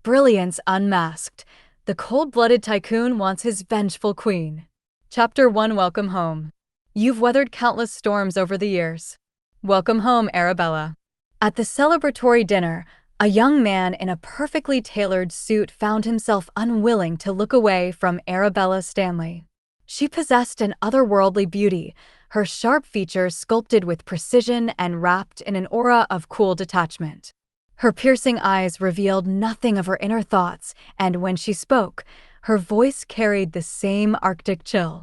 Brilliance Unmasked. The cold-blooded tycoon wants his vengeful queen. Chapter 1. Welcome home. You've weathered countless storms over the years. Welcome home, Arabella. At the celebratory dinner, a young man in a perfectly tailored suit found himself unwilling to look away from Arabella Stanley. She possessed an otherworldly beauty, her sharp features sculpted with precision and wrapped in an aura of cool detachment. Her piercing eyes revealed nothing of her inner thoughts, and when she spoke, her voice carried the same Arctic chill.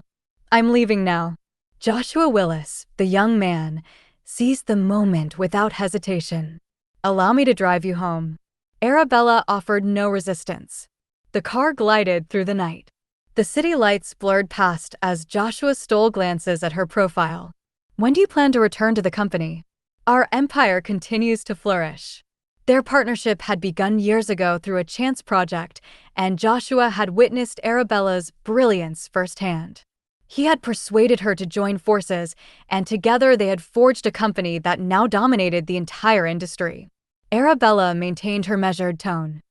I'm leaving now. Joshua Willis, the young man, seized the moment without hesitation. Allow me to drive you home. Arabella offered no resistance. The car glided through the night. The city lights blurred past as Joshua stole glances at her profile. When do you plan to return to the company? Our empire continues to flourish. Their partnership had begun years ago through a chance project, and Joshua had witnessed Arabella's brilliance firsthand. He had persuaded her to join forces, and together they had forged a company that now dominated the entire industry. Arabella maintained her measured tone.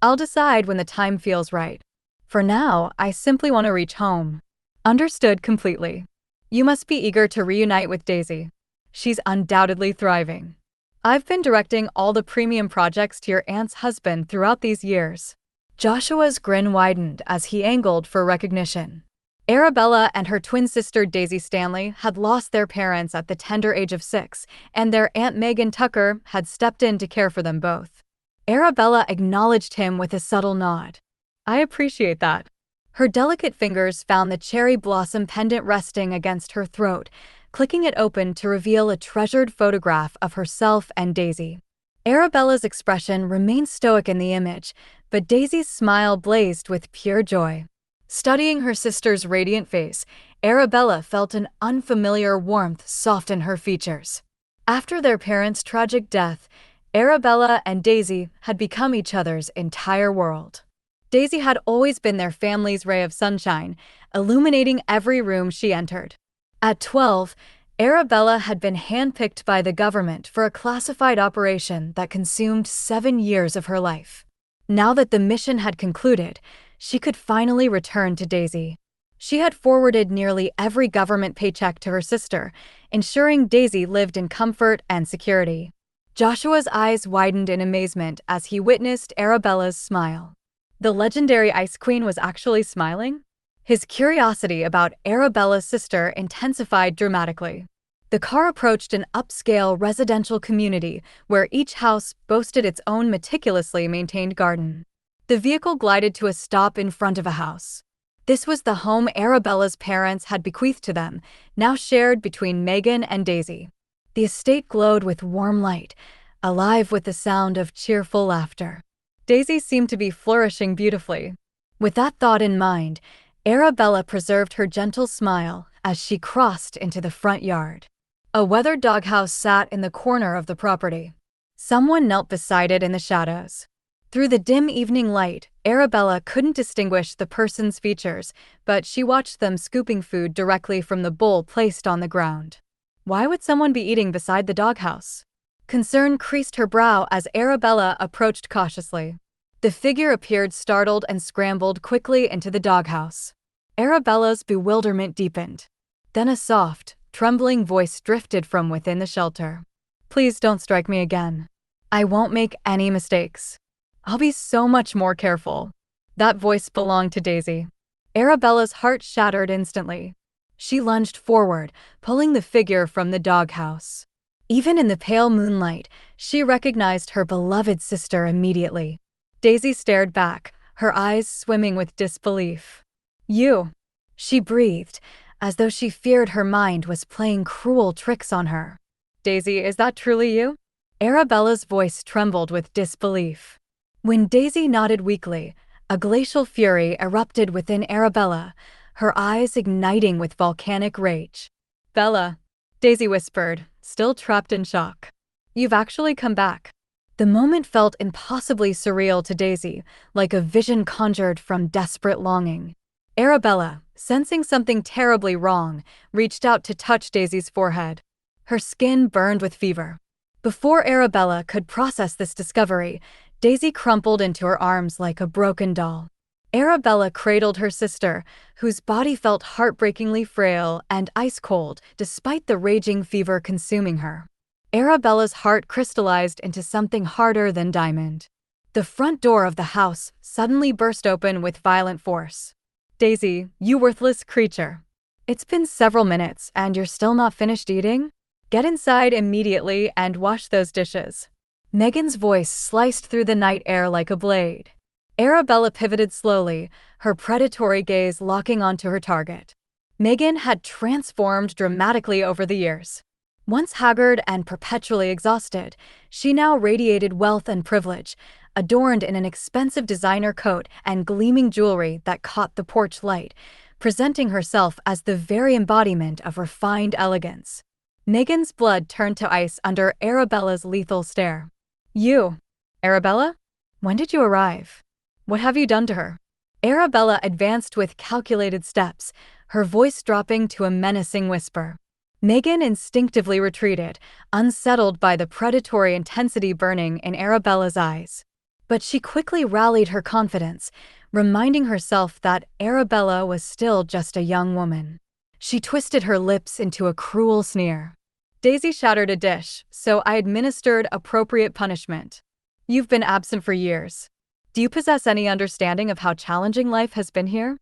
I'll decide when the time feels right. For now, I simply want to reach home. Understood completely. You must be eager to reunite with Daisy. She's undoubtedly thriving. I've been directing all the premium projects to your aunt's husband throughout these years. Joshua's grin widened as he angled for recognition. Arabella and her twin sister Daisy Stanley had lost their parents at the tender age of 6, and their Aunt Megan Tucker had stepped in to care for them both. Arabella acknowledged him with a subtle nod. I appreciate that. Her delicate fingers found the cherry blossom pendant resting against her throat, clicking it open to reveal a treasured photograph of herself and Daisy. Arabella's expression remained stoic in the image, but Daisy's smile blazed with pure joy. Studying her sister's radiant face, Arabella felt an unfamiliar warmth soften her features. After their parents' tragic death, Arabella and Daisy had become each other's entire world. Daisy had always been their family's ray of sunshine, illuminating every room she entered. At 12, Arabella had been handpicked by the government for a classified operation that consumed 7 years of her life. Now that the mission had concluded, she could finally return to Daisy. She had forwarded nearly every government paycheck to her sister, ensuring Daisy lived in comfort and security. Joshua's eyes widened in amazement as he witnessed Arabella's smile. The legendary Ice Queen was actually smiling? His curiosity about Arabella's sister intensified dramatically. The car approached an upscale residential community where each house boasted its own meticulously maintained garden. The vehicle glided to a stop in front of a house. This was the home Arabella's parents had bequeathed to them, now shared between Megan and Daisy. The estate glowed with warm light, alive with the sound of cheerful laughter. Daisy seemed to be flourishing beautifully. With that thought in mind, Arabella preserved her gentle smile as she crossed into the front yard. A weathered doghouse sat in the corner of the property. Someone knelt beside it in the shadows. Through the dim evening light, Arabella couldn't distinguish the person's features, but she watched them scooping food directly from the bowl placed on the ground. Why would someone be eating beside the doghouse? Concern creased her brow as Arabella approached cautiously. The figure appeared startled and scrambled quickly into the doghouse. Arabella's bewilderment deepened. Then a soft, trembling voice drifted from within the shelter. Please don't strike me again. I won't make any mistakes. I'll be so much more careful. That voice belonged to Daisy. Arabella's heart shattered instantly. She lunged forward, pulling the figure from the doghouse. Even in the pale moonlight, she recognized her beloved sister immediately. Daisy stared back, her eyes swimming with disbelief. You, she breathed, as though she feared her mind was playing cruel tricks on her. Daisy, is that truly you? Arabella's voice trembled with disbelief. When Daisy nodded weakly, a glacial fury erupted within Arabella, her eyes igniting with volcanic rage. Bella, Daisy whispered, still trapped in shock. You've actually come back. The moment felt impossibly surreal to Daisy, like a vision conjured from desperate longing. Arabella, sensing something terribly wrong, reached out to touch Daisy's forehead. Her skin burned with fever. Before Arabella could process this discovery, Daisy crumpled into her arms like a broken doll. Arabella cradled her sister, whose body felt heartbreakingly frail and ice-cold despite the raging fever consuming her. Arabella's heart crystallized into something harder than diamond. The front door of the house suddenly burst open with violent force. "Daisy, you worthless creature. It's been several minutes and you're still not finished eating? Get inside immediately and wash those dishes." Megan's voice sliced through the night air like a blade. Arabella pivoted slowly, her predatory gaze locking onto her target. Megan had transformed dramatically over the years. Once haggard and perpetually exhausted, she now radiated wealth and privilege, adorned in an expensive designer coat and gleaming jewelry that caught the porch light, presenting herself as the very embodiment of refined elegance. Megan's blood turned to ice under Arabella's lethal stare. "You, Arabella? When did you arrive? What have you done to her?" Arabella advanced with calculated steps, her voice dropping to a menacing whisper. Megan instinctively retreated, unsettled by the predatory intensity burning in Arabella's eyes. But she quickly rallied her confidence, reminding herself that Arabella was still just a young woman. She twisted her lips into a cruel sneer. "Daisy shattered a dish, so I administered appropriate punishment. You've been absent for years. Do you possess any understanding of how challenging life has been here?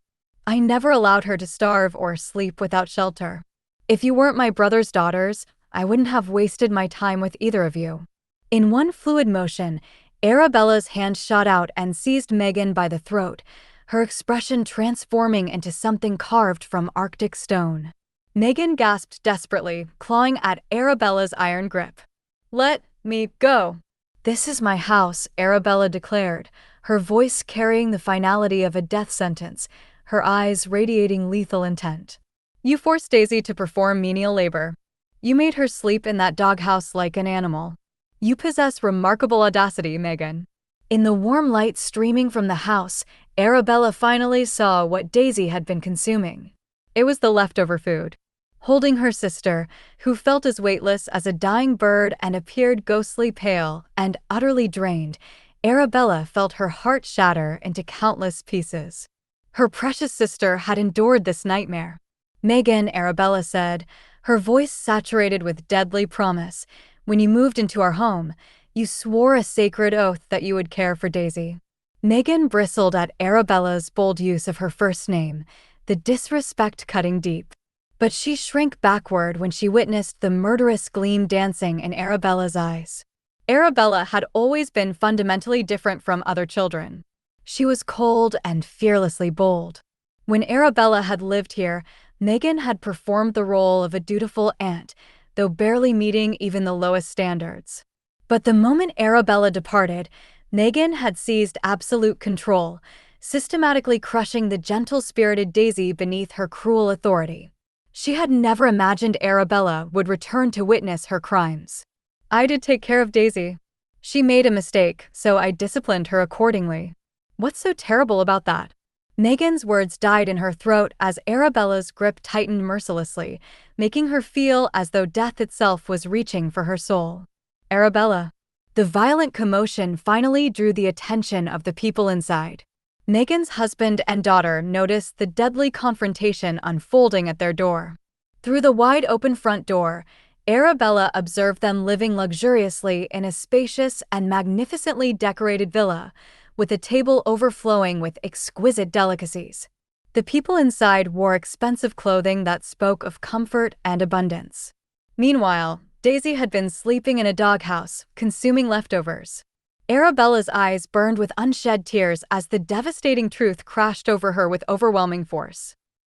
I never allowed her to starve or sleep without shelter. If you weren't my brother's daughters, I wouldn't have wasted my time with either of you." In one fluid motion, Arabella's hand shot out and seized Megan by the throat, her expression transforming into something carved from Arctic stone. Megan gasped desperately, clawing at Arabella's iron grip. "Let me go." "This is my house," Arabella declared, her voice carrying the finality of a death sentence, her eyes radiating lethal intent. "You forced Daisy to perform menial labor. You made her sleep in that doghouse like an animal. You possess remarkable audacity, Megan." In the warm light streaming from the house, Arabella finally saw what Daisy had been consuming. It was the leftover food. Holding her sister, who felt as weightless as a dying bird and appeared ghostly pale and utterly drained, Arabella felt her heart shatter into countless pieces. Her precious sister had endured this nightmare. "Megan," Arabella said, her voice saturated with deadly promise, "when you moved into our home, you swore a sacred oath that you would care for Daisy." Megan bristled at Arabella's bold use of her first name, the disrespect cutting deep. But she shrank backward when she witnessed the murderous gleam dancing in Arabella's eyes. Arabella had always been fundamentally different from other children. She was cold and fearlessly bold. When Arabella had lived here, Megan had performed the role of a dutiful aunt, though barely meeting even the lowest standards. But the moment Arabella departed, Megan had seized absolute control, systematically crushing the gentle-spirited Daisy beneath her cruel authority. She had never imagined Arabella would return to witness her crimes. "I did take care of Daisy. She made a mistake, so I disciplined her accordingly. What's so terrible about that?" Megan's words died in her throat as Arabella's grip tightened mercilessly, making her feel as though death itself was reaching for her soul. "Arabella." The violent commotion finally drew the attention of the people inside. Megan's husband and daughter noticed the deadly confrontation unfolding at their door. Through the wide-open front door, Arabella observed them living luxuriously in a spacious and magnificently decorated villa, with a table overflowing with exquisite delicacies. The people inside wore expensive clothing that spoke of comfort and abundance. Meanwhile, Daisy had been sleeping in a doghouse, consuming leftovers. Arabella's eyes burned with unshed tears as the devastating truth crashed over her with overwhelming force.